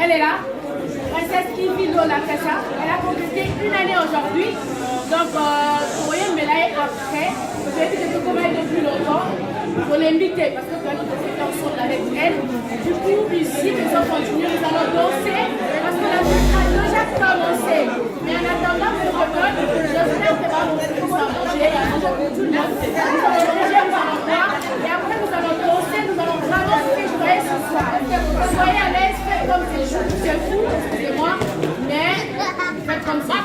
Elle est là, princesse Kivi Lola Kasha. Elle a complété une année aujourd'hui. Donc, vous voyez, mais là, après, vous avez été commande depuis longtemps. Il faut l'inviter parce que nous allons danser ensemble avec elle. Du coup, ici, nous allons continuer, nous allons danser parce que la fête a déjà commencé. Mais en attendant que je donne, j'espère que va manger tout le monde. Nous allons manger, nous allons boire. Et après, nous allons danser, nous allons vraiment se réjouir ce soir. Soyez à l'aise, faites comme c'est fou, excusez-moi. Mais faites comme ça.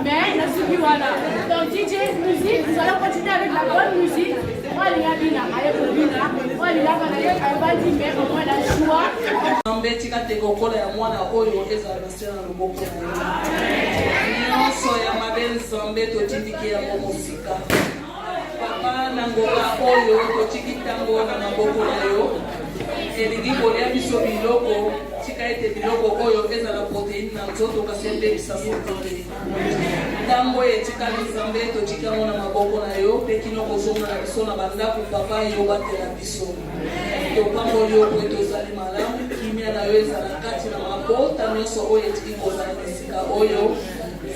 Mais la suivi, voilà. Donc, DJ, musique, nous allons continuer avec la bonne musique. Moi, il y a Bina, moi, il y a Bandi, mais au moins la joie. Ambetika tegokola ya mwana oyo ezalaka na loboko na ye. Nyonso ya mabe Nzambe totindiki yango mosika. Papa na ngola oyo totiki ntango na maboko na yo. Elingi kolia biso biloko, tika ete biloko oyo ezala protéine na nzoto kasi ebebisa santé. Ntango etikali Nzambe totiki yango na maboko na yo mpe kino kozonga na biso na bandako papa yo batela biso. Topamboli yo po tozali malamu kimia na yo ezala kati na mabota nyonso oyo etiki kozala esika oyo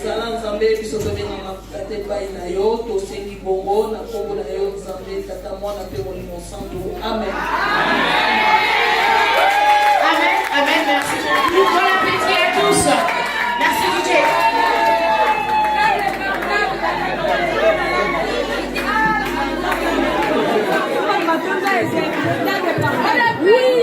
zala Nzambe biso tobengama tate epai na yo tosengi bongo na kombo na yo Nzambe tata mwana mpe molimo santu amen. Amen, amen, merci beaucoup. Bon appétit à tous. Merci DJ. Oui.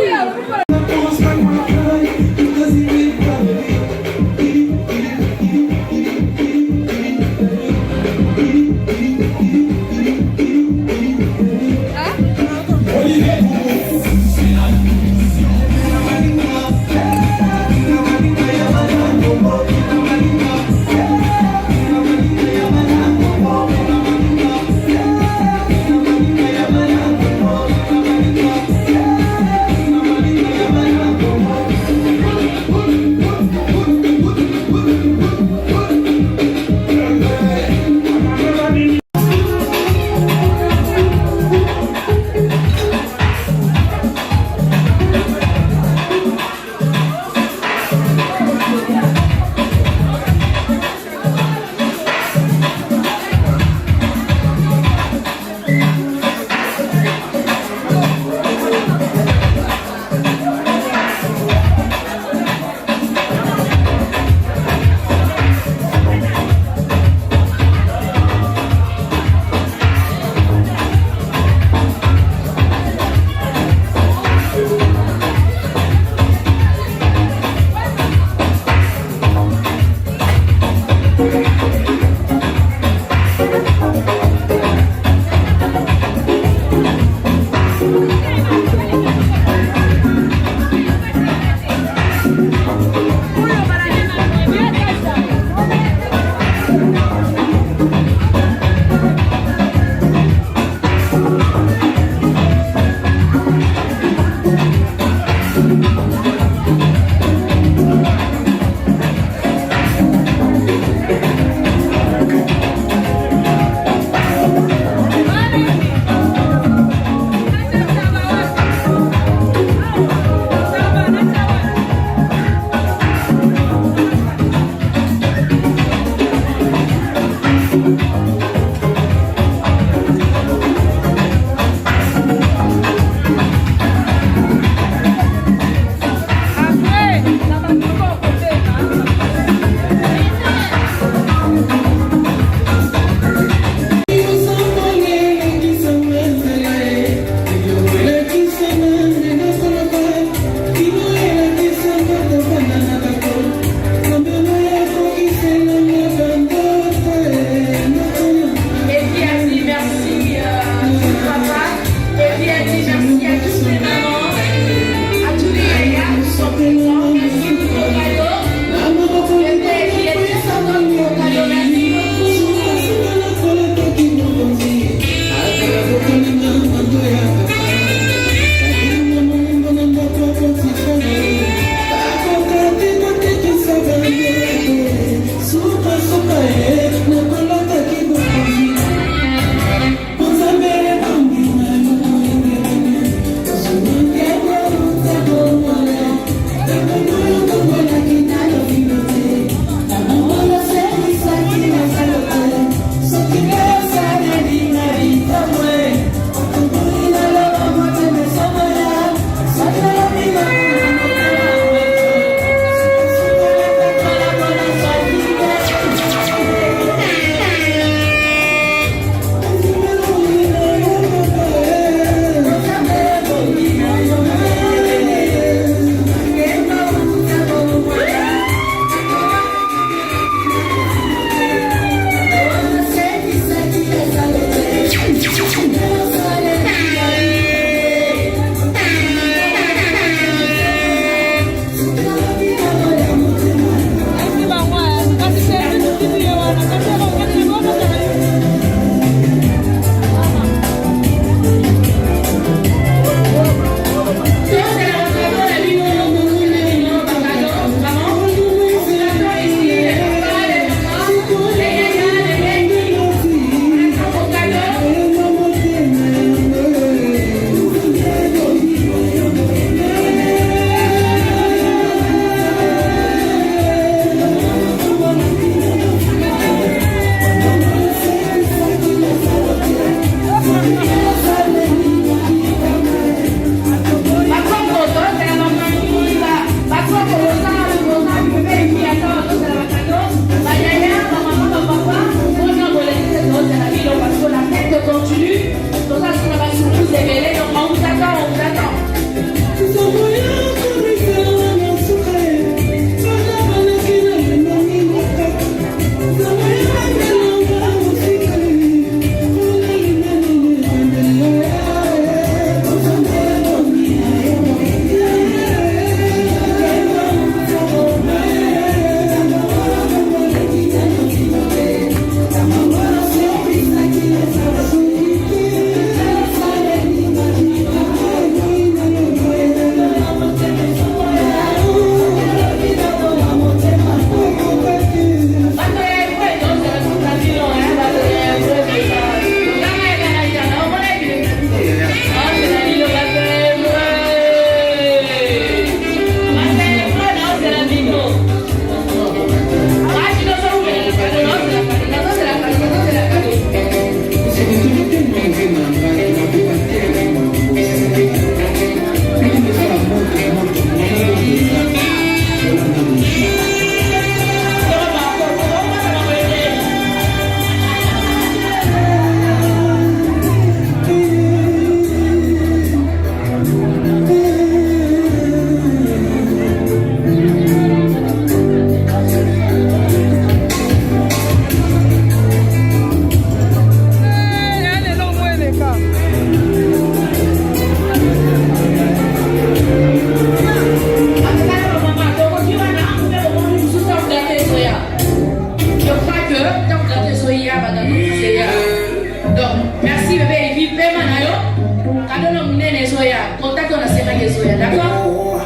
Soya, d'accord?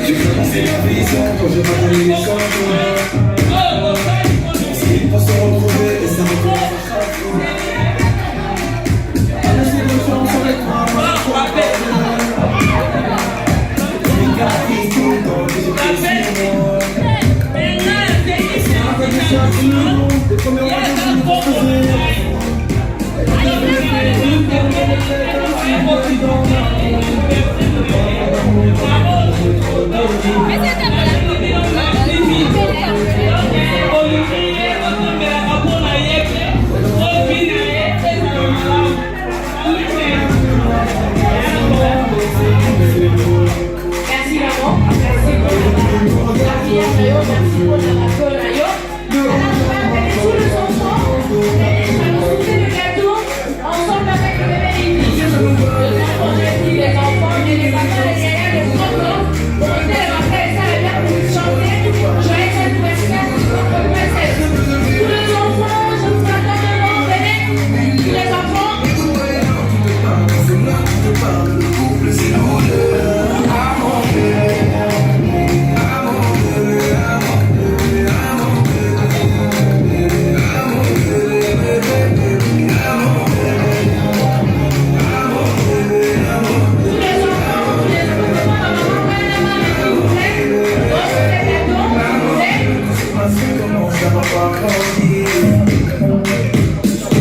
J'ai commencé ma vie sans quand j'ai m'attendais sans toi. Il faut se retrouver et ça recommence à chaque fois. Laissez vos chances avec moi, moi je crois pas. Les gars qui coulent dans les yeux. C'est un peu de chaque jour, les premiers rendez-vous pour se faire.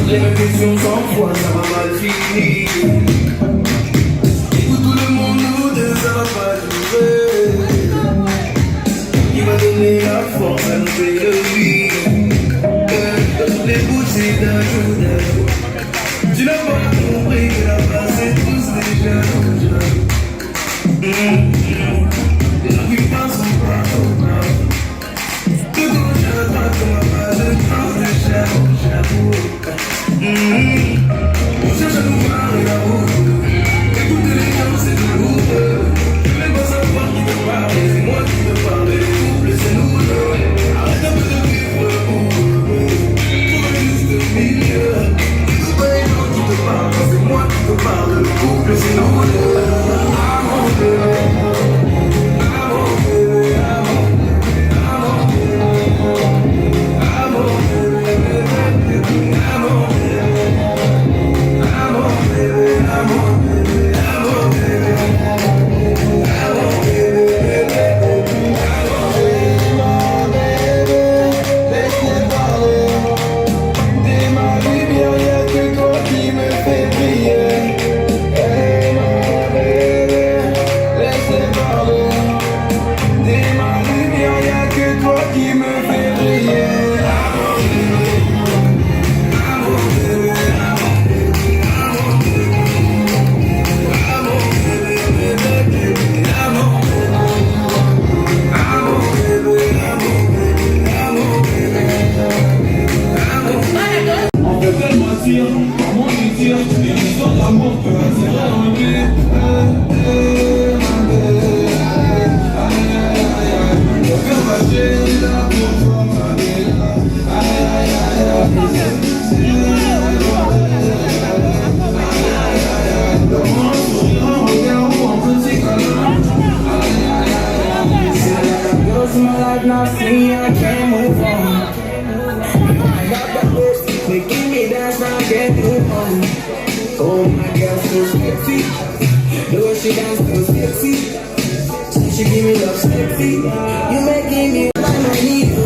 Les répétitions 100 fois, ça va mal finir. Et pour tout le monde, nous deux, ça va pas durer. Il m'a donné la force à nous payer le vie. Toutes les bougies d'un jour. Tu n'as pas compris que là-bas, c'est tous des jaloux. Et la plupart sont pas trop graves. De gauche à droite, comme un pas de temps de chapeau. On cherche à nous parler la route. Écoutez les gens, c'est de lourd. Je vais pas savoir qui te parle. C'est moi qui te parle. Les couples, c'est nous deux. Arrête un peu de vivre le coup. Pour un juste milieu. Écoute pas les gens qui te parlent. C'est moi qui te parle. Le couple, c'est nous deux. Amour, bébé. Amour, bébé. Amour, bébé. Amour, bébé. Amour, bébé. Oh my God, so sexy. The way she dance so sexy. She give me love sexy. You making me like I need you.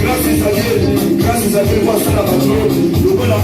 Gracias a Dios, gracias a Dios,